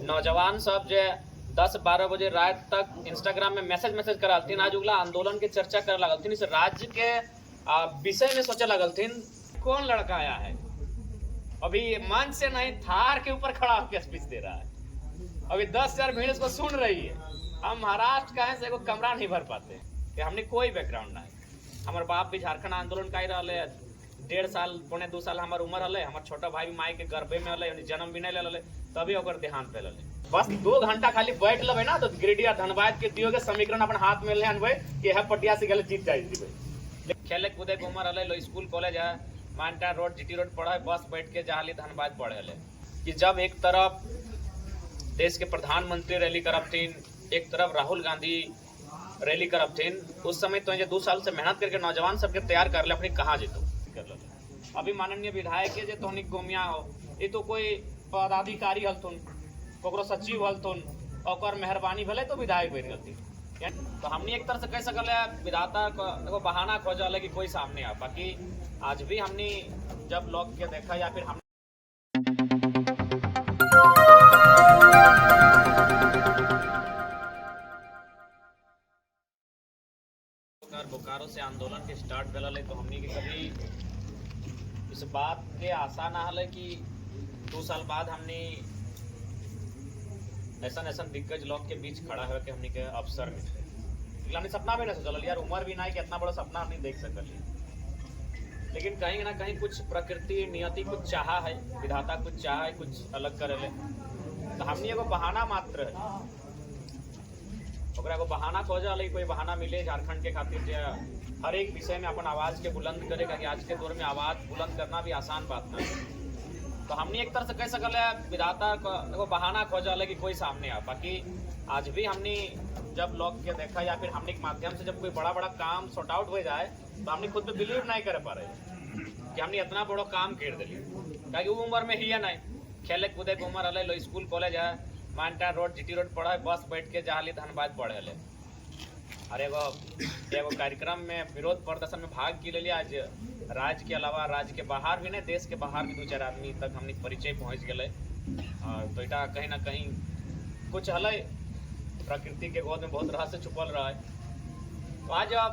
नौजवान सब जो 10-12 बजे रात तक इंस्टाग्राम में मैसेज करालथिन। आज उगला आंदोलन के चर्चा कर लगलथिन, इस राज्य के विषय में सोचे लगलथिन। कौन लड़का आया है अभी मंच से नहीं थार के ऊपर खड़ा होकर स्पीच दे रहा है, अभी 10,000 भीड़ इसको सुन रही है। हम महाराष्ट्र का है से कमरा नहीं भर पाते कि हमने कोई बैकग्राउंड नहीं। हमारे बाप भी झारखंड आंदोलन का ही रहे, 1.5 साल पौने 2 साल हमार उम्र रहे। हमारे छोटा भाई भी माई के गर्भे में रहे, जन्म भी नहीं ले तभी ओकर देहांत पे रहे। बस 2 घंटा खाली बैठ लेबे ना तो गिरिडीह धनबाद के दियो के समीकरण अपन हाथ में ले अनबे कि है पटिया से गले जीत जाई। खेले कूदे के उम्र रहे, स्कूल कॉलेज है, मानटा रोड जीटी रोड पढ़े, बस बैठ के जहाली धनबाद पढ़े ले। कि जब एक तरफ देश के प्रधानमंत्री रैली करबथिन, एक तरफ राहुल गांधी रैली करबथिन, उस समय तो 2 साल से मेहनत करके नौजवान सबके तैयार कर ले अपनी कहाँ जीतो कर लो। अभी माननीय विधायक के जे तोहनी गोमिया हो, ये तो कोई पदाधिकारी हलथुन, कोकरो सचिव हलथुन, और मेहरबानी भले तो विधायक बन गलती। तो हमने एक तरह से कह सकल विधाता को बहाना खोजल कि कोई सामने आ। बाकी आज भी हमने जब लोग के देखा या फिर हम बोकारो से आंदोलन के स्टार्ट कर तो हमने के कभी इस बात के आशा ना हल कि 2 साल बाद हमने ऐसा दिग्गज लोग के बीच खड़ा है कि हमने के अवसर मिले। हमने सपना भी नहीं सोचल यार, उम्र भी नहीं कि इतना बड़ा सपना हमने देख सकल। लेकिन कहीं ना कहीं कुछ प्रकृति नियति कुछ चाहा है, विधाता कुछ चाहा है कुछ अलग करे ले। तो हमने एगो बहाना मात्र है, को बहाना खोजा ले, कोई बहाना मिले झारखंड के खातिर जो हर एक विषय में अपन आवाज के बुलंद करेगा कि आज के दौर में आवाज बुलंद करना भी आसान बात नहीं। तो हमने एक तरह से कह सकल विधाता को बहाना खोजा ले कि कोई सामने आ। बाकी आज भी हमने जब लोग के देखा या फिर हमने के माध्यम से जब कोई बड़ा काम सॉर्ट आउट हो जाए तो हमने खुद पे बिलीव नहीं कर पा रहे कि हमने इतना बड़ा काम कर दिली। क्योंकि वो उम्र में ही है नहीं, खेले कूदे के उम्र रहे, स्कूल कॉलेज है, मानटा रोड जीटी रोड पढ़े, बस बैठ के जहाली धनबाद पढ़े ले। और एगो कार्यक्रम में विरोध प्रदर्शन में भाग की ले। आज राज्य के अलावा राज्य के बाहर भी नहीं, देश के बाहर भी 2-4 आदमी तक हमने परिचय पहुँच गए। तो इटा कहीं ना कहीं कुछ हल प्रकृति के गोद में बहुत रहस्य छुपल रहा है। तो आज अब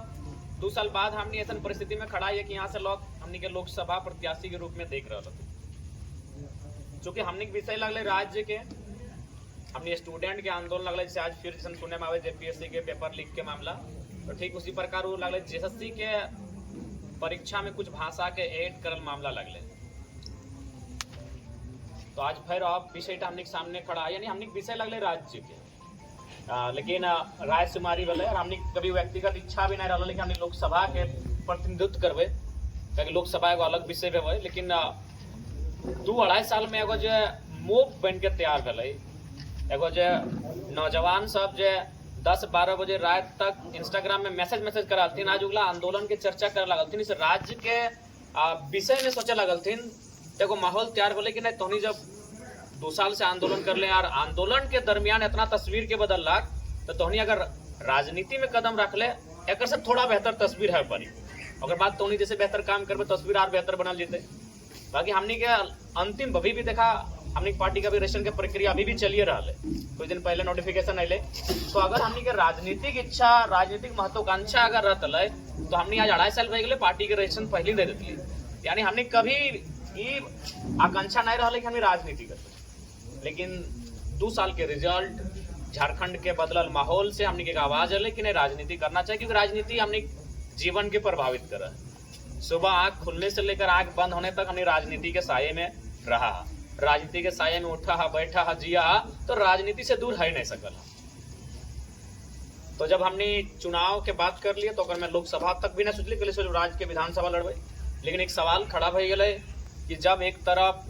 2 साल बाद हमने ऐसा परिस्थिति में खड़ा है कि यहाँ से लोग हमने के लोकसभा प्रत्याशी के रूप में देख रहे थे। चूँकि हमने विषय लगले राज्य के, हमने स्टूडेंट के आंदोलन लगल, जैसे आज फिर जैसे सुने में आवे जेपीएससी के पेपर लीक के मामला, तो ठीक उसी प्रकार वो लगल जेएसएससी के परीक्षा में कुछ भाषा के ऐड करल मामला लगले। तो आज फिर अब विषय हमने के सामने खड़ा है, यानी हमने विषय लगले राज्य के। लेकिन राय शुमारी वाले हमने कभी व्यक्तिगत इच्छा भी नहीं रहा लेकिन हमने लोकसभा के प्रतिनिधित्व करवे, क्योंकि लोकसभा एगो अलग विषय है। लेकिन 2-2.5 साल में एगो जो मोप बन के तैयार भले, एगो जो नौजवान सब जो 10-12 बजे रात तक इंस्टाग्राम में मैसेज करालथिन। आज उगला आंदोलन के चर्चा कर लगलथिन, इस राज्य के विषय में सोचे लगलथिन। एगो माहौल तैयार भले कि नहीं तोहनी जब 2 साल से आंदोलन कर ले यार, आंदोलन के दरमियान इतना तस्वीर के बदल लाग, तो तोहनी अगर राजनीति में कदम रख ले एक से थोड़ा बेहतर तस्वीर है बनी। अगर बात तोहनी जैसे बेहतर काम करबे तस्वीर और बेहतर बनल जेते। बाकी हमने के अंतिम अभी भी देखा, हमने पार्टी का भी रजिस्ट्रेशन की प्रक्रिया अभी भी चलिए रहा है, कुछ दिन पहले नोटिफिकेशन अले। तो अगर हमने के राजनीतिक इच्छा, राजनीतिक महत्वाकांक्षा अगर रहता तो हमने आज 2.5 साल रह गए पार्टी के रजिस्ट्रेशन पहले दे देती। यानी हमने कभी आकांक्षा नहीं रहा कि हमें राजनीति कर। लेकिन 2 साल के रिजल्ट, झारखंड के बदलल माहौल से हमने एक आवाज है कि नहीं राजनीति करना चाहिए, क्योंकि राजनीति हमने जीवन के प्रभावित कर रहा है। सुबह आंख खुलने से लेकर आंख बंद होने तक हमने राजनीति के साये में रहा, राजनीति के साये में उठा है, बैठा है, जिया, तो राजनीति से दूर है नहीं सकल। तो जब हमने चुनाव के बात कर लिए तो अगर मैं लोकसभा तक भी नहीं सोचली कि राज्य के विधानसभा लड़बे। लेकिन एक सवाल खड़ा हो गए कि जब एक तरफ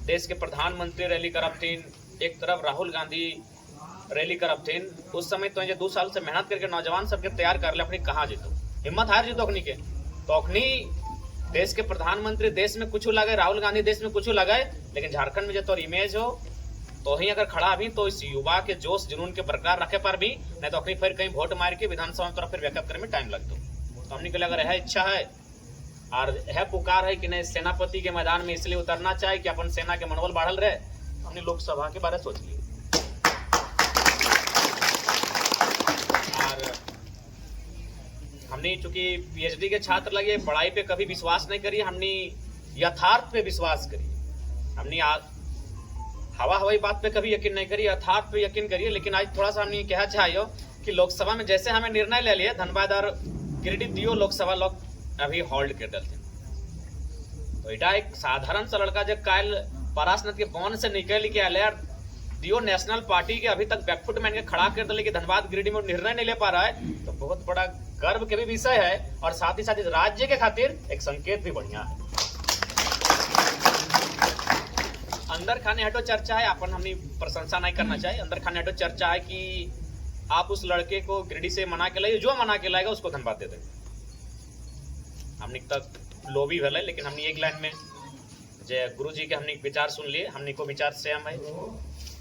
देश के प्रधानमंत्री रैली करबथिन, एक तरफ राहुल गांधी रैली करबथिन, उस समय तो 2 साल से मेहनत करके नौजवान सबके तैयार कर ले अपनी कहाँ जीतो, हिम्मत हार जीतो अखनी के। तो अखनी देश के प्रधानमंत्री देश में कुछ लगे, राहुल गांधी देश में कुछ लगे, लेकिन झारखंड में जो तोर इमेज हो तो ही अगर खड़ा भी तो इस युवा के जोश जुनून के बरकरार रखे पर भी, नहीं तो अखनी फिर कहीं वोट मार के विधानसभा में तरफ फिर बैकअप करने में टाइम लगता। तो हमने के लिए अगर यह इच्छा है और यह पुकार है कि नहीं सेनापति के मैदान में इसलिए उतरना चाहिए कि अपन सेना के मनोबल बढ़ल रहे, हमने लोकसभा के बारे में सोच लिए। और हमने चूंकि पीएचडी के छात्र लगे, पढ़ाई पे कभी विश्वास नहीं करिए, हमने यथार्थ पे विश्वास करिए। हमने हवा हवाई बात पे कभी यकीन नहीं करिए, यथार्थ पे यकीन करिए। लेकिन आज थोड़ा सा हमने कहा चाहिए कि लोकसभा में जैसे हमें निर्णय ले लिए, धन्यवाद और क्रेडिट दियो, लोकसभा लोग अभी होल्ड कर देते। तो इटा एक साधारण सा लड़का जब काल परासनत के बॉन से निकल के आले दियो नेशनल पार्टी के अभी तक बैकफुट में खड़ा कर दिले कि धन्यवाद गिरिडीह में निर्णय नहीं ले पा रहा है, तो बहुत बड़ा गर्व के भी विषय है। और साथ ही साथ इस राज्य के खातिर एक संकेत भी बढ़िया है। अंदर खाने हटो चर्चा है, अपन हमने प्रशंसा नहीं करना चाहिए। अंदर खाने हटो चर्चा है कि आप उस लड़के को गिरिडीह से मना के लाइए, जो मना के लाएगा उसको धन्यवाद दे देंगे। हमने तक लोभी भले, लेकिन हमने एक लाइन में जय गुरु जी के हमने विचार सुन लिए। हमने को विचार सेम है।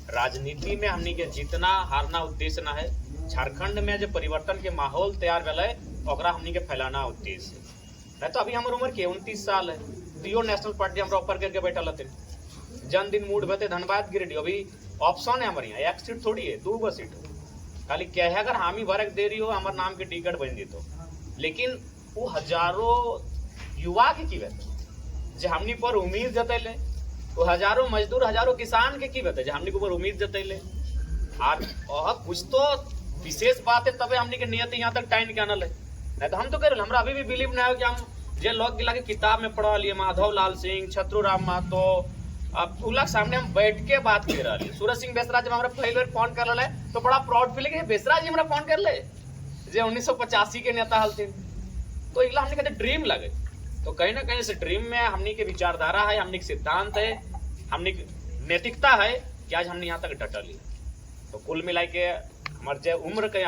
राजनीति में हमने के जीतना हारना उद्देश्य ना है। झारखंड में जो परिवर्तन के माहौल तैयार भेले ओकरा हमने के फैलाना उद्देश्य है। नहीं तो अभी हमारे उम्र के 29 साल है, दियो नेशनल पार्टी हमरा ऊपर करके बैठल हथिन, जन्मदिन मूड बते धन्यवाद गिरिडीह। अभी ऑप्शन है हमारे यहाँ, एक सीट थोड़ी है, 2 सीट है। खाली क्या है, अगर हामी वर्ग दे रही हो हमारे नाम के टिकट बन दी तो। लेकिन वो हजारों युवा के बता जे हमनी पर उम्मीद जतैले, वो हजारों मजदूर हजारों किसान के बता जे हमनी के ऊपर उम्मीद जतैले। और कुछ तो विशेष बात है, तबे हमनी के नियत यहाँ तक टाइम के आनल है। नहीं तो हम तो कह हमरा अभी भी बिलीव नहीं हो कि हम जे लोग गिला के किताब में पढ़ा लिए, माधव लाल सिंह, छत्रुराम महतो, अब उला सामने हम बैठ के बात कर रहा। सूरज सिंह बेसरा जब हमारा पहले बार फोन कर रहा तो बड़ा प्राउड फीलिंग है, बेसरा जी हमारा फोन कर ले जे 1985 के नेता हलथिन। तो इला हमने कहते ड्रीम लगे। तो कहीं ना कहीं से ड्रीम में हमने के विचारधारा है, हमने के सिद्धांत है, हमने नैतिकता है कि आज हमने यहाँ तक डटल है। तो कुल मिला के हमारे जो उम्र के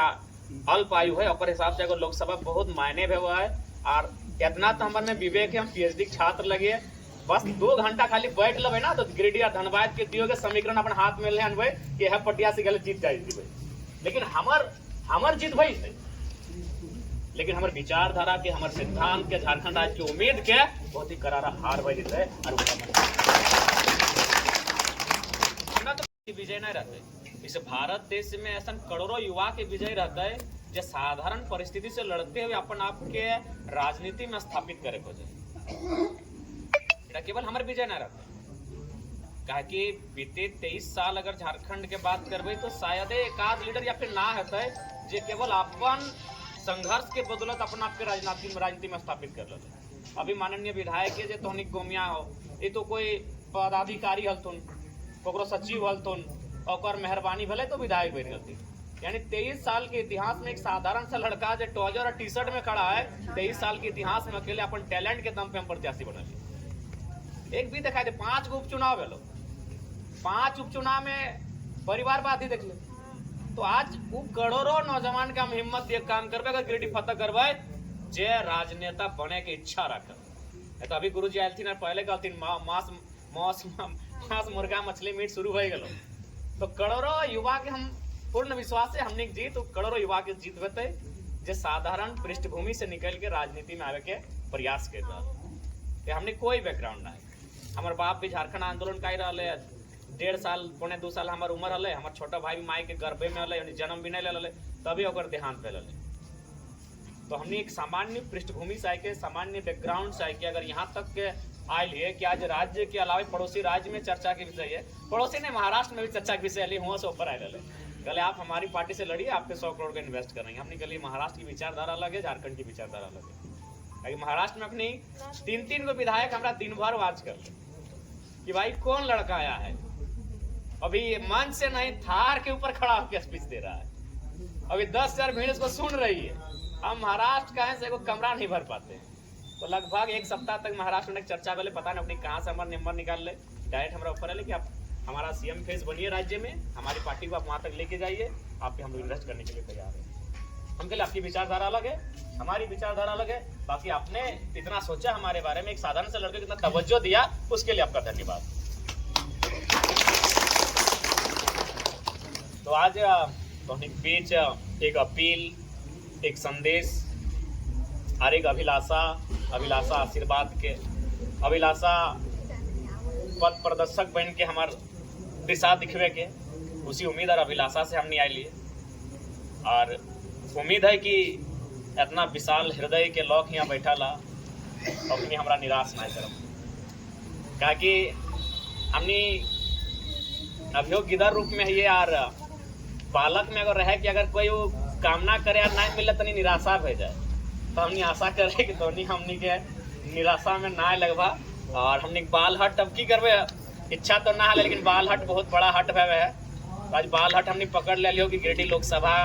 अल्प आयु है और हिसाब से अगर लोकसभा बहुत मायने में हुआ है। और इतना तो हमारे में विवेक है, हम पीएचडी छात्र लगे, बस 2 घंटा खाली बैठ लेवे ना तो गिरिडीह और धनबाद के दियो के समीकरण अपन हाथ में ले अनवे कि यह पटिया से गलत जीत जाए। लेकिन हमर जीत भाई है, लेकिन हमारे विचारधारा के, हमारे सिद्धांत के, झारखंड राज्य की उम्मीद के बहुत ही करारा हार भाई है। और तो विजय नहीं रहते इस भारत देश में, ऐसा करोड़ों युवा के विजय रहता है जो साधारण परिस्थिति से लड़ते हुए अपन आप के राजनीति में स्थापित करे को केवल हमारे विजय नहीं रहता। कहा कि बीते 23 साल अगर झारखंड के बात करबे तो शायद एक आध लीडर या फिर ना होता है जो केवल अपन संघर्ष के बदौलत अपन आपके राजनीति में स्थापित कर लेते। अभी माननीय विधायक के जो तोहनिक गोमिया हो, ये तो कोई पदाधिकारी हलथुन, कोकरो सचिव हलथुन, और मेहरबानी भले तो विधायक बन गलती। यानी 23 साल के इतिहास में एक साधारण सा लड़का जो ट्राउजर और टी शर्ट में खड़ा है, 23 साल के इतिहास में अकेले अपन टैलेंट के दम पे हम प्रत्याशी बना लिए। एक भी दिखाई दे 5 उपचुनाव है, 5 उपचुनाव में परिवारवाद ही देख ले। तो आज वो करोड़ों नौजवान का हम हिम्मत दिए काम करबे, अगर गिरिडीह फतह करवाए जे राजनेता बने के इच्छा रख। तो अभी गुरुजी आयल थी ना, पहले कहती मांस मुर्गा मछली मीट शुरू हो गलो। तो करोड़ों युवा के हम पूर्ण विश्वास है हमने जीत, तो करोड़ों युवा के जीत बते जे साधारण पृष्ठभूमि से निकल के राजनीति में आवे के प्रयास कर रहा। हमने कोई बैकग्राउंड ना है। हमारे बाप भी झारखंड आंदोलन का ही रहा, 1.5 साल पौने 2 साल हमारे उम्र हले। हमारे छोटा भाई भी माई के गर्भे में हले, जन्म भी नहीं ले तभी ओकर देहांत पे ले। तो हमने एक सामान्य पृष्ठभूमि से आके, सामान्य बैकग्राउंड से आके अगर यहाँ तक के आयल है कि आज राज्य के अलावा पड़ोसी राज्य में चर्चा के विषय है, पड़ोसी ने महाराष्ट्र में भी चर्चा के विषय है, हुआ से ऊपर आए कल आप हमारी पार्टी से लड़िए, आप पे 100 करोड़ का इन्वेस्ट करेंगे। हमने कल महाराष्ट्र की विचारधारा अलग है, झारखंड की विचारधारा अलग है। महाराष्ट्र में अपनी 3-3 को विधायक हमारा दिन भर वाच कर ले कि भाई कौन लड़का आया है, अभी मंच से नहीं थार के ऊपर खड़ा होकर स्पीच दे रहा है, अभी 10,000 भीड़ इसको सुन रही है। हम महाराष्ट्र का है से को कमरा नहीं भर पाते। तो लगभग 1 सप्ताह तक महाराष्ट्र में चर्चा वाले पता नहीं अपनी कहाँ से हमारा नंबर निकाल ले, डायरेक्ट हमारा ऑफर है कि आप हमारा सीएम फेस बनिए राज्य में, हमारी पार्टी को आप वहाँ तक लेके जाइए, आप हम लोग इन्वेस्ट करने के लिए तैयार है। हम कहले आपकी विचारधारा अलग है, हमारी विचारधारा अलग है, बाकी आपने इतना सोचा हमारे बारे में, एक साधारण से लड़के को इतना तवज्जो दिया, उसके लिए आपका धन्यवाद। तो आज बीच एक अपील, एक संदेश और एक अभिलाषा आशीर्वाद के, अभिलाषा पद प्रदर्शक बन के हमारे दिशा दिखवे के, उसी उम्मीद और अभिलाषा से हमने आए लिए। और उम्मीद है कि इतना विशाल हृदय के लोग यहाँ बैठा ला अपनी हमरा निराश ना करब, क्या कि हमने अभियोग गिदर रूप में है ये। और बालक में अगर रहे कि अगर कोई वो कामना करे और नहीं मिले तनी निराशा हो जाए, तो हमने आशा करे कि तो हमने के निराशा में ना लगवा। और हमने बाल हट अब की करवे, इच्छा तो ना है लेकिन बाल हट बहुत बड़ा हट भवे है। आज बाल हट हमने पकड़ ले लियो कि गिरिडीह लोकसभा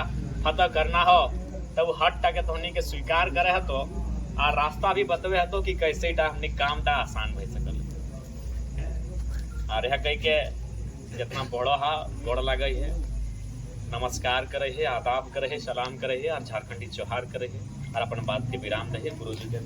फतह करना हो, तब वो हट के तो के स्वीकार करे है तो और रास्ता भी बतवे है तो कि कैसे हमने काम टा आसान भई सकल। और यह कह के जितना बड़ो हा गोड़ लगे है, नमस्कार करे है, आदाब करे है, सलाम करे है और झारखंडी त्योहार करे है और अपन बात के विराम दे गुरु जी के।